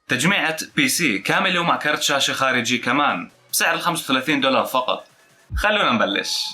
تجميعة بي سي كاملة ومع كارت شاشة خارجي كمان بسعر $35 فقط. خلونا نبلش.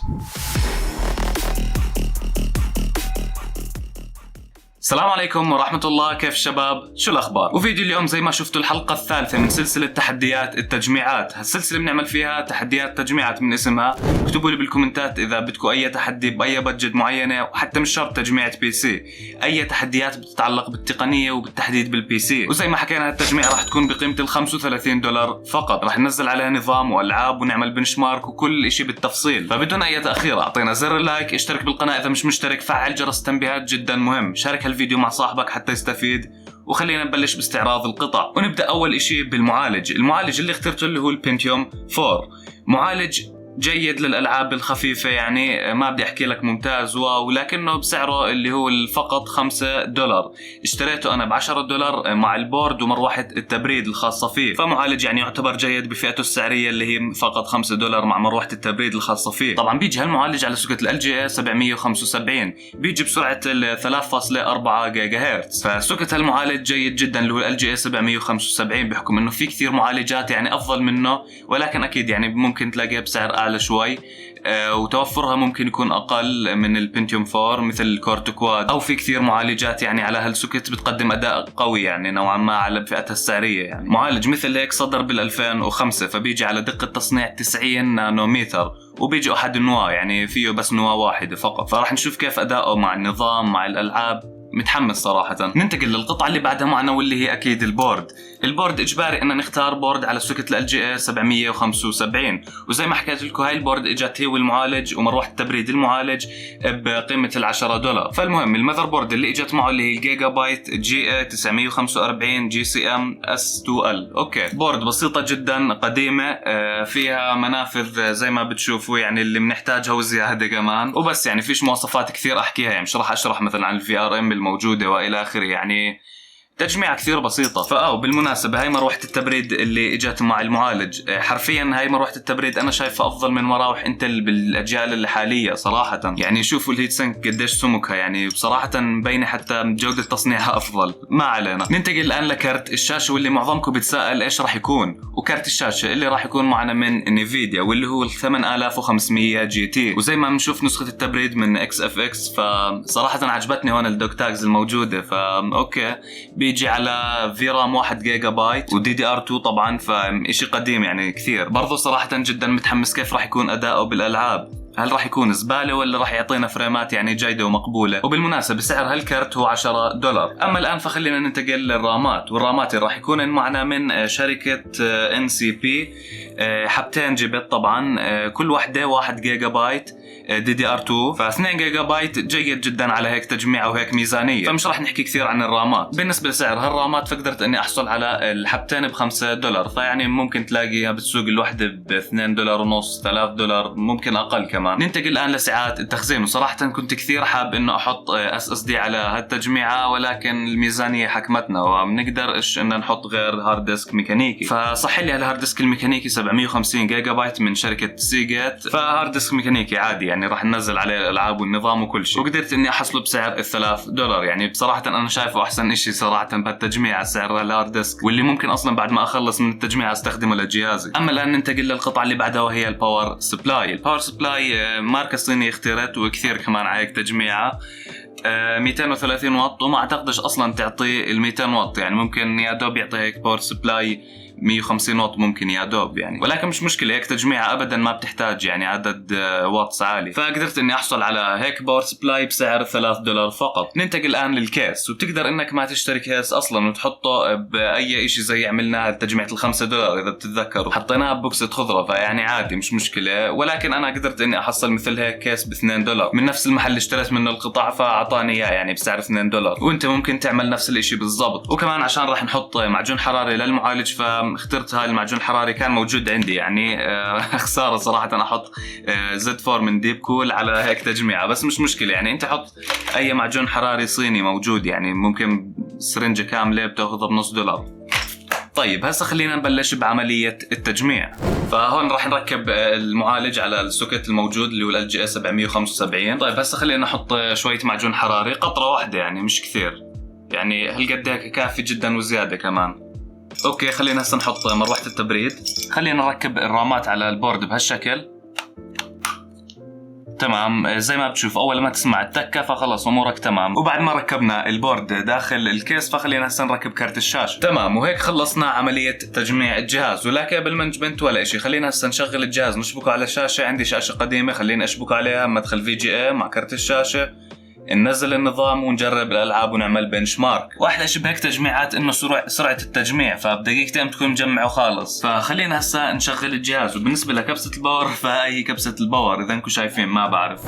السلام عليكم ورحمة الله، كيف الشباب؟ شو الأخبار؟ وفيديو اليوم زي ما شفتوا الحلقة الثالثة من سلسلة تحديات التجميعات. هالسلسلة بنعمل فيها تحديات تجميعات من اسمها. اكتبوا لي بالكومنتات إذا بدكم أي تحدي بأي بادجت معينة، وحتى مش شرط تجميعة بي سي، أي تحديات بتتعلق بالتقنية وبالتحديد بالبي سي. وزي ما حكينا هالتجميع راح تكون بقيمة $35 فقط. راح ننزل عليها نظام وألعاب ونعمل بنشمارك وكل إشي بالتفصيل. فبدون أي تأخير أعطينا زر اللايك، اشترك بالقناة إذا مش مشترك، فعل جرس التنبيهات جدا مهم، شارك الفيديو مع صاحبك حتى يستفيد. وخلينا نبلش باستعراض القطع. ونبدأ أول إشي بالمعالج. المعالج اللي اخترته اللي هو البنتيوم 4. معالج جيد للألعاب الخفيفة، يعني ما بدي أحكي لك ممتاز ولكنه بسعره اللي هو فقط $5. اشتريته أنا $10 مع البورد ومروحة التبريد الخاصة فيه، فمعالج يعني يعتبر جيد بفئته السعرية اللي هي فقط $5 مع مروحة التبريد الخاصة فيه. طبعا بيجي هالمعالج على سوكت LGA 775، بيجي بسرعة 3.4 جيجا هرتز. فسوكت هالمعالج جيد جدا اللي هو LGA 775، بحكم انه في كثير معالجات يعني افضل منه، ولكن اكيد يعني ممكن تلاقيها بسعر أعلى شوي، وتوفرها ممكن يكون أقل من البنتيوم 4 مثل الكورت كواد، أو في كثير معالجات يعني على هالسوكت بتقدم أداء قوي يعني نوعا ما على فئتها السعرية. يعني معالج مثل هيك صدر بال2005، فبيجي على دقة تصنيع 90 نانومتر، وبيجي أحد النواة يعني فيه بس نواة واحدة فقط. فراح نشوف كيف أداؤه مع النظام مع الألعاب. متحمس صراحة. ننتقل للقطعة اللي بعدها معنا واللي هي أكيد البورد. البورد إجباري أن نختار بورد على سوكت LGA 775، وزي ما حكيت لكم هاي البورد إجت هي والمعالج ومروحة تبريد المعالج بقيمة $10. فالمهم المذر بورد اللي إجت معه اللي هي الجيجا بايت GA 945 GCM S2L. أوكي، بورد بسيطة جدا قديمة، فيها منافذ زي ما بتشوفوا يعني اللي بنحتاجها وزيادة كمان، وبس يعني فيش مواصفات كثير أحكيها، يعني مش راح أشرح مثلا عن VRM الموجودة وإلى آخره، يعني تجميعة كثير بسيطة. بالمناسبة هاي مروحة التبريد اللي اجت مع المعالج. حرفيا هاي مروحة التبريد انا شايفها افضل من مراوح انتل بالاجيال الحالية صراحة. يعني شوفوا الهيت سنك قديش سمكها، يعني بصراحة مبينة حتى جودة تصنيعها افضل. ما علينا، ننتقل الان لكارت الشاشة، واللي معظمكم بتساءل ايش راح يكون. وكارت الشاشة اللي راح يكون معنا من نيفيديا واللي هو 8500 GT، وزي ما بنشوف نسخة التبريد من XFX. فصراحة عجبتني هون الدوك تاجز الموجودة. اوكي، بيجي على فيرام 1 جيجا بايت وDDR2 طبعا، فإشي قديم يعني كثير. برضو صراحة جدا متحمس كيف راح يكون أداؤه بالألعاب. هل راح يكون زبالة ولا راح يعطينا فريمات يعني جيدة ومقبولة؟ وبالمناسبة سعر هالكارت هو $10. أما الآن فخلينا ننتقل للرامات. والرامات راح يكون معنا من شركة NCP، حبتين جيبت طبعا، كل واحدة 1 جيجا بايت DDR2، ف2 جيجا بايت جيد جدا على هيك تجميع وهيك ميزانية. فمش راح نحكي كثير عن الرامات. بالنسبة لسعر هالرامات فقدرت اني احصل على الحبتين $5، فيعني ممكن تلاقيها بالسوق الوحدة $2.5 $3، ممكن اقل كمان. ننتقل الان لسعات التخزين. وصراحة كنت كثير حاب انه احط SSD على هالتجميعة، ولكن الميزانية حكمتنا ومنقدرش ان نحط غير هارد ديسك ميكانيكي. فصح لي هالهارد ديسك الميكانيكي 750 جيجا بايت من شركة سيجيت، فهارد ديسك ميكانيكي عادي يعني راح ننزل عليه الالعاب والنظام وكل شيء. وقدرت اني احصله بسعر $3. يعني بصراحة انا شايفه احسن اشي صراحة بهالتجميع سعر الهارد ديسك، واللي ممكن اصلا بعد ما اخلص من التجميع استخدمه لجهازي. اما الان ننتقل للقطعة اللي بعدها وهي الباور سبلاي. الباور سبلاي ماركة صينية اخترت وكثير كمان عايق تجميعة، 230 واط، وما اعتقدش اصلا تعطي ال 200 واط، يعني ممكن يا دوب يعطي هيك باور سبلاي 150 واط ممكن يا دوب يعني، ولكن مش مشكلة، هيك تجميعة ابدا ما بتحتاج يعني عدد واتس عالي. فقدرت اني احصل على هيك باور سبلاي بسعر $3 فقط. ننتقل الان للكيس. وبتقدر انك ما تشتري كيس اصلا وتحطه باي اشي زي عملناها تجميعة $5 اذا بتتذكروا، حطيناها ببوكسة خضرة، فيعني عادي مش مشكلة. ولكن انا قدرت اني احصل مثل هيك كيس $2 من نفس المحل اللي اشتريت منه القطع، فاعطاني اياه يعني بسعر $2. وانت ممكن تعمل نفس الاشي بالضبط. وكمان عشان راح نحط معجون حراري للمعالج، فاخترت هاي المعجون الحراري كان موجود عندي، يعني خسارة صراحة أنا أحط Z4 من ديب كول على هيك تجميعة، بس مش مشكلة يعني أنت حط أي معجون حراري صيني موجود، يعني ممكن سرنجة كاملة بتاخذها $0.5. طيب هسه خلينا نبلش بعملية التجميع. فهون راح نركب المعالج على السوكت الموجود اللي هو LGA 775. طيب هسه خلينا نحط شوية معجون حراري، قطرة واحدة يعني مش كثير، يعني هالقد هيك كافي جدا وزيادة كمان. اوكي خلينا هسه نحط مروحة التبريد. خلينا نركب الرامات على البورد بهالشكل. تمام زي ما بتشوف اول ما تسمع التكه فخلص امورك تمام. وبعد ما ركبنا البورد داخل الكيس فخلينا هسه نركب كارت الشاشه. تمام وهيك خلصنا عمليه تجميع الجهاز. ولكن قبل ما نجبنت ولا شيء خلينا هسه نشغل الجهاز نشبكه على الشاشه. عندي شاشه قديمه خلينا اشبكه عليها مدخل VGA مع كارت الشاشه، ننزل النظام ونجرب الالعاب ونعمل بنش مارك. واحلى شيء بهيك تجميعات انه سرعه التجميع، فبدقيقتين بتكون مجمعه خالص. فخلينا هسه نشغل الجهاز. وبالنسبه لكبسه الباور فهي كبسه الباور اذا انكم شايفين ما بعرف.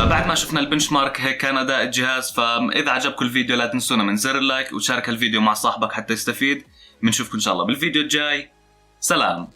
بعد ما شفنا البنش مارك هيك كان اداء الجهاز. فاذا عجبكم الفيديو لا تنسونا من زر اللايك وتشارك الفيديو مع صاحبك حتى يستفيد. بنشوفكم ان شاء الله بالفيديو الجاي. سلام.